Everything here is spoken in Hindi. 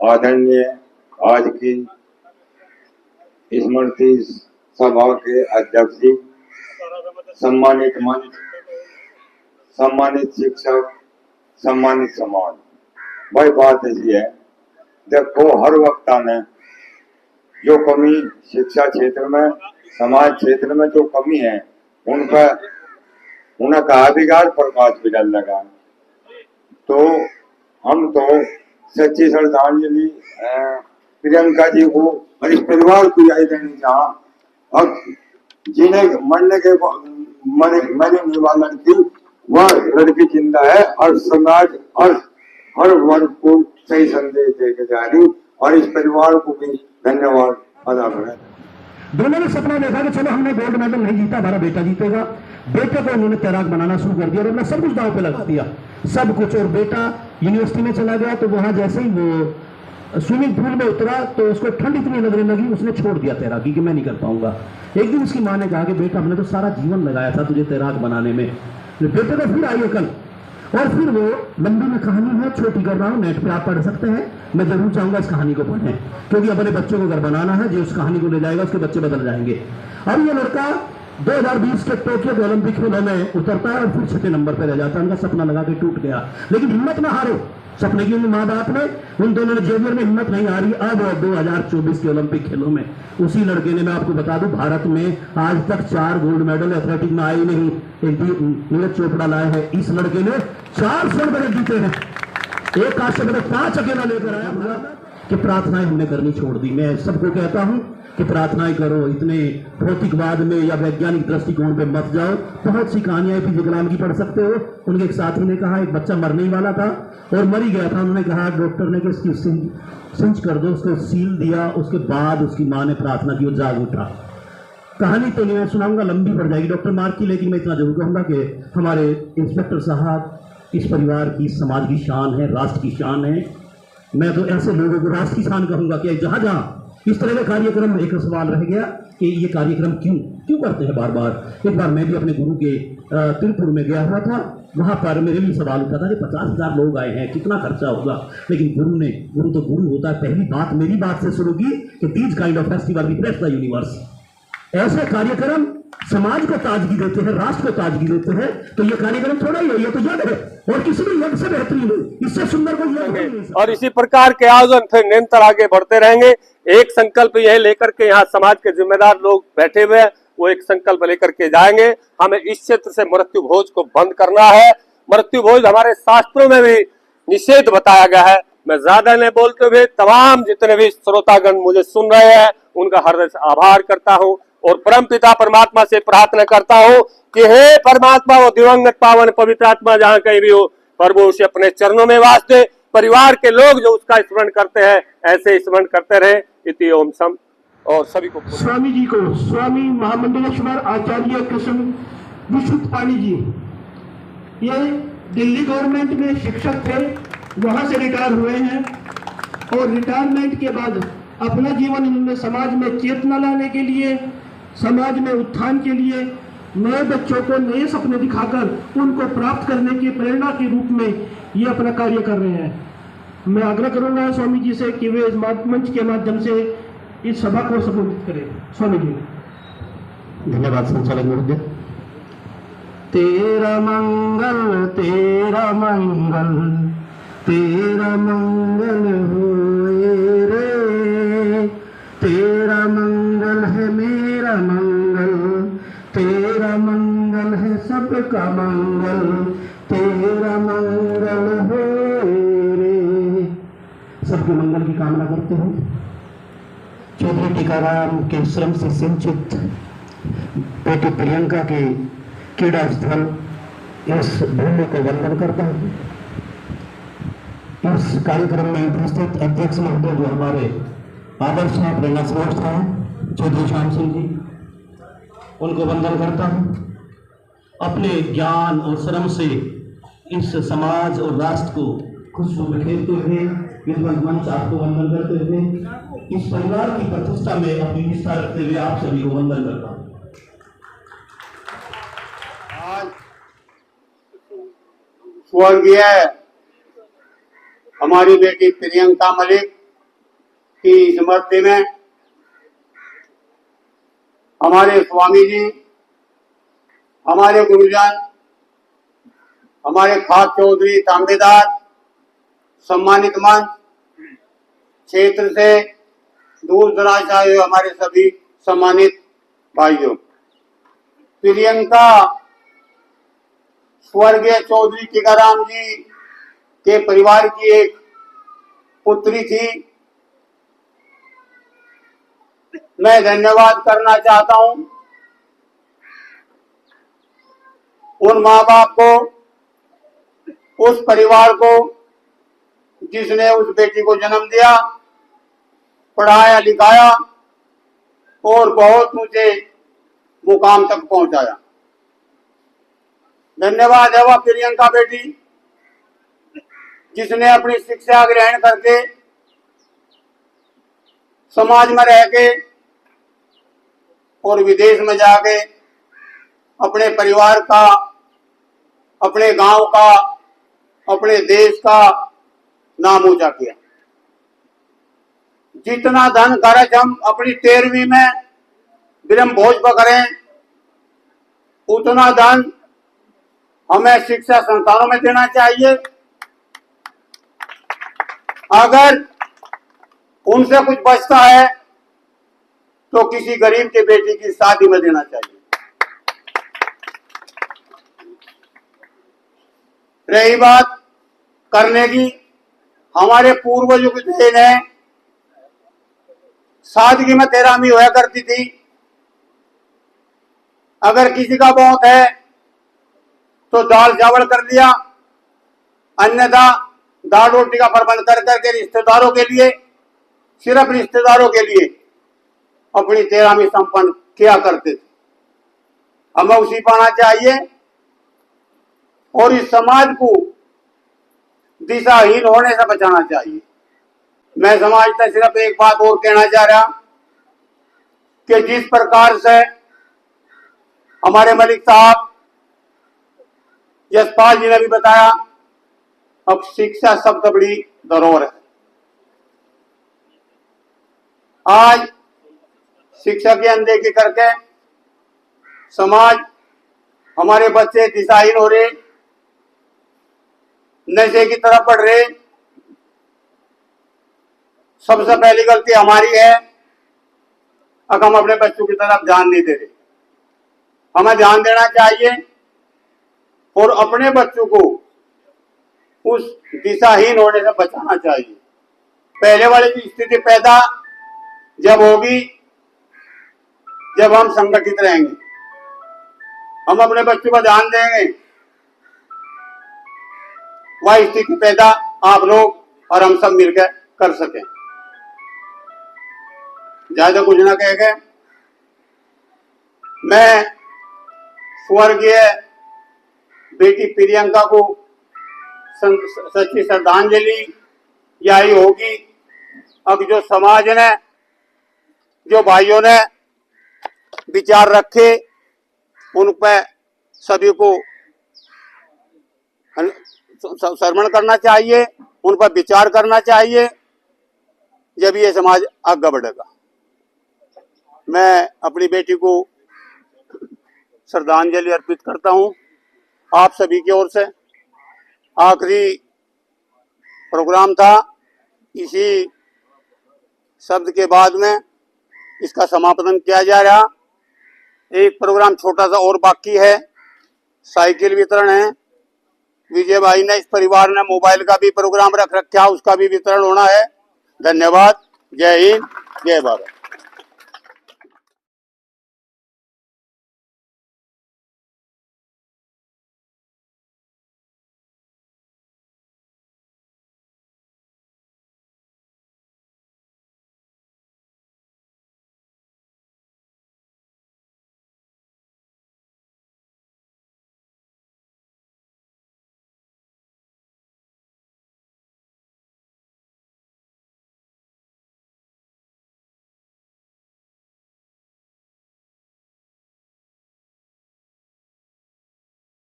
आदरणीय आज की स्मृति सभा के अध्यक्ष जी, सम्मानित मंच, सम्मानित शिक्षक, सम्मानित समाज। भाई बात ऐसी है, देखो हर वक्त में जो कमी शिक्षा क्षेत्र में, समाज क्षेत्र में जो कमी है उनका उनका अधिकार प्रकाश भी डाल लगा। तो हम तो सच्ची श्रद्धांजलि प्रियंका जी को और इस परिवार को यही देनी चाह। अब जिन्हें मरने वाला लड़की वह लड़की जिंदा है और समाज और हर वर्ग को सही संदेश देकर जा रही और इस परिवार को भी धन्यवाद अदा करें। दोनों ने सपना देखा कि चलो हमने गोल्ड मेडल नहीं जीता, हमारा बेटा जीतेगा। बेटे को उन्होंने तैराक बनाना शुरू कर दिया और अपना सब कुछ दांव पे लगा दिया, सब कुछ। और बेटा यूनिवर्सिटी में चला गया तो वहां जैसे ही वो स्विमिंग पूल में उतरा तो उसको ठंड इतनी लगने लगी, उसने छोड़ दिया तैराकी कि मैं नहीं कर पाऊंगा। एक दिन उसकी माँ ने कहा कि बेटा हमने तो सारा जीवन लगाया था तुझे तैराक बनाने में। बेटे को फिर आई अकल और फिर वो लंबी में कहानी है, छोटी कर रहा हूं, नेट पे आप पढ़ सकते हैं। मैं जरूर चाहूंगा इस कहानी को पढ़ें क्योंकि अपने बच्चों को अगर बनाना है, जो उस कहानी को ले जाएगा उसके बच्चे बदल जाएंगे। अब ये लड़का 2020 के टोक्यो के ओलंपिक खेलों में उतरता है और फिर 6 नंबर पर रह जाता है। उनका सपना लगा के टूट गया, लेकिन हिम्मत ना हारो। सपने की माँ बाप ने, उन दोनों ने जेवियर में हिम्मत नहीं हारी। अब 2024 के ओलंपिक खेलों में उसी लड़के ने, मैं आपको बता दूं, भारत में आज तक 4 गोल्ड मेडल एथलेटिक में आए नहीं। एक नीरज चोपड़ा लाए हैं, इस लड़के ने 4 स्वर्ण पदक जीते हैं, एक कांस्य पदक 5 अकेला लेकर आया। कि प्रार्थनाएं हमने करनी छोड़ दी। मैं सबको कहता हूं कि प्रार्थनाएं करो, इतने भौतिकवाद में या वैज्ञानिक दृष्टिकोण पे मत जाओ। बहुत सी कहानियां एपीजे कलाम की पढ़ सकते हो। उनके एक साथी ने कहा, एक बच्चा मरने ही वाला था और मर ही गया था। उन्होंने कहा डॉक्टर ने कि इसकी सिंच कर दो, उसको सील दिया। उसके बाद उसकी माँ ने प्रार्थना की, वो जाग उठा। कहानी तो नहीं मैं सुनाऊंगा, लंबी पड़ जाएगी डॉक्टर मार्क की, लेकिन मैं इतना जरूर कहूंगा कि हमारे इंस्पेक्टर साहब इस परिवार की, समाज की शान है, राष्ट्र की शान है। मैं तो ऐसे लोगों को राष्ट्र की शान कहूंगा कि जहां जहां इस तरह का कार्यक्रम, एक सवाल रह गया कि ये कार्यक्रम क्यों करते हैं बार बार। एक बार मैं भी अपने गुरु के तिरुपुर में गया हुआ था, वहां पर मेरे लिए सवाल उठा था कि 50,000 लोग आए हैं, कितना खर्चा होगा। लेकिन गुरु तो गुरु होता है, पहली बात मेरी बात से शुरू की कि these kind of festival refresh the universe. ऐसे कार्यक्रम समाज को ताजगी देते हैं, राष्ट्र को ताजगी देते हैं। तो ये कार्यक्रम थोड़ा ही है, ये तो यज्ञ है और किसी भी यज्ञ से बेहतरीन है, इससे सुंदर कोई यज्ञ नहीं है। और इसी प्रकार के आयोजन फिर निरंतर आगे बढ़ते रहेंगे। एक संकल्प यह लेकर के यहाँ समाज के जिम्मेदार लोग बैठे हुए हैं, वो एक संकल्प लेकर के जाएंगे। हमें इस क्षेत्र से मृत्यु भोज को बंद करना है। मृत्यु भोज हमारे शास्त्रों में भी निषेध बताया गया है। मैं ज्यादा नहीं बोलते हुए तमाम जितने भी श्रोतागण मुझे सुन रहे हैं उनका हृदय से आभार करता हूँ और परम पिता परमात्मा से प्रार्थना करता हूँ कि हे परमात्मा, वो दिवंगत पावन पवित्र आत्मा जहाँ कहीं भी हो, प्रभु उसे अपने चरणों में वास दे। परिवार के लोग जो उसका स्मरण करते हैं ऐसे स्मरण करते रहे। इति ओम सम। और सभी को स्वामी जी को, स्वामी महामंडलेश्वर आचार्य कृष्ण विशुद्ध पाणी जी, ये दिल्ली गवर्नमेंट में शिक्षक थे, वहां से रिटायर हुए हैं और रिटायरमेंट के बाद अपना जीवन इन्होंने समाज में चेतना लाने के लिए, समाज में उत्थान के लिए, नए बच्चों को नए सपने दिखाकर उनको प्राप्त करने की प्रेरणा के रूप में ये अपना कार्य कर रहे हैं। मैं आग्रह करूंगा स्वामी जी से कि वे इस मंच के माध्यम से इस सभा को संबोधित करें। स्वामी जी। धन्यवाद संचालक महोदय। तेरा मंगल तेरा मंगल तेरा मंगल होए रे, तेरा मंगल है मेरा मंगल, तेरा मंगल है सबका मंगल, तेरा मंगल होए रे। सबके मंगल की कामना करते हैं। चौधरी टीकाराम के श्रम से सिंचित बेटी प्रियंका के क्रीड़ा स्थल इस भूमि को वंदन करता हूँ। इस कार्यक्रम में उपस्थित अध्यक्ष महोदय जो हमारे आदर्श हैं, प्रेरणा स्रोत हैं, चौधरी श्याम सिंह जी, उनको वंदन करता हूँ। अपने ज्ञान और श्रम से इस समाज और राष्ट्र को खुशबू बिखेरते हुए विद्वत मंच आपको वंदन करते हुए इस परिवार की प्रतिष्ठा में अपनी निष्ठा रखते हुए आप सभी को वंदन करता हूँ। आज स्वर्गीय हमारी बेटी प्रियंका मलिक की स्मृति में हमारे स्वामी जी, हमारे गुरुजन, हमारे खास चौधरी तांबेदार, सम्मानित मंच, क्षेत्र से दूर दराज आए हुए हमारे सभी सम्मानित भाइयों, प्रियंका स्वर्गीय चौधरी टीकाराम जी के परिवार की एक पुत्री थी। मैं धन्यवाद करना चाहता हूं उन माँ बाप को, उस परिवार को जिसने उस बेटी को जन्म दिया, पढ़ाया लिखाया और बहुत ऊंचे मुकाम तक पहुंचाया। धन्यवाद है वह प्रियंका बेटी जिसने अपनी शिक्षा ग्रहण करके समाज में रह के और विदेश में जाके अपने परिवार का, अपने गांव का, अपने देश का नाम ऊंचा किया। जितना धन खर्च हम अपनी 13वीं में ब्रह्म भोज पर करें, उतना धन हमें शिक्षा संस्थानों में देना चाहिए। अगर उनसे कुछ बचता है तो किसी गरीब के बेटी की शादी में देना चाहिए। रही बात करने की, हमारे पूर्वजों की देन है। सादगी में 13वीं होया करती थी। अगर किसी का बहुत है तो दाल चावल कर लिया, अन्यथा दाल रोटी का प्रबंध कर करके रिश्तेदारों के लिए, सिर्फ रिश्तेदारों के लिए अपनी 13वीं संपन्न किया करते थे। हमें उसी पाना चाहिए और इस समाज को दिशाहीन होने से बचाना चाहिए। मैं समाज तक सिर्फ एक बात और कहना चाह रहा कि जिस प्रकार से हमारे मलिक साहब यशपाल जी ने भी बताया, अब शिक्षा सबसे बड़ी धरोहर है। आज शिक्षा की अनदेखी करके समाज, हमारे बच्चे दिशाहीन हो रहे, नशे की तरफ बढ़ रहे। सबसे पहली गलती हमारी है, अगर हम अपने बच्चों की तरफ ध्यान नहीं दे रहे। हमें ध्यान देना चाहिए और अपने बच्चों को उस दिशाहीन होने से बचाना चाहिए। पहले वाली की स्थिति पैदा जब होगी जब हम संगठित रहेंगे, हम अपने बच्चों पर ध्यान देंगे, वह स्थिति पैदा आप लोग और हम सब मिलकर कर सकें। ज्यादा कुछ ना कह के मैं स्वर्गीय बेटी प्रियंका को सच्ची श्रद्धांजलि यही होगी। अब जो समाज ने, जो भाइयों ने विचार रखे, उन पर सभी को श्रवण करना चाहिए, उन पर विचार करना चाहिए, जब ये समाज आगे बढ़ेगा। मैं अपनी बेटी को श्रद्धांजलि अर्पित करता हूं आप सभी की ओर से। आखिरी प्रोग्राम था, इसी शब्द के बाद में इसका समापन किया जा रहा। एक प्रोग्राम छोटा सा और बाकी है, साइकिल वितरण है। विजय भाई ने, इस परिवार ने मोबाइल का भी प्रोग्राम रख रखा, उसका भी वितरण होना है। धन्यवाद। जय हिंद, जय भारत।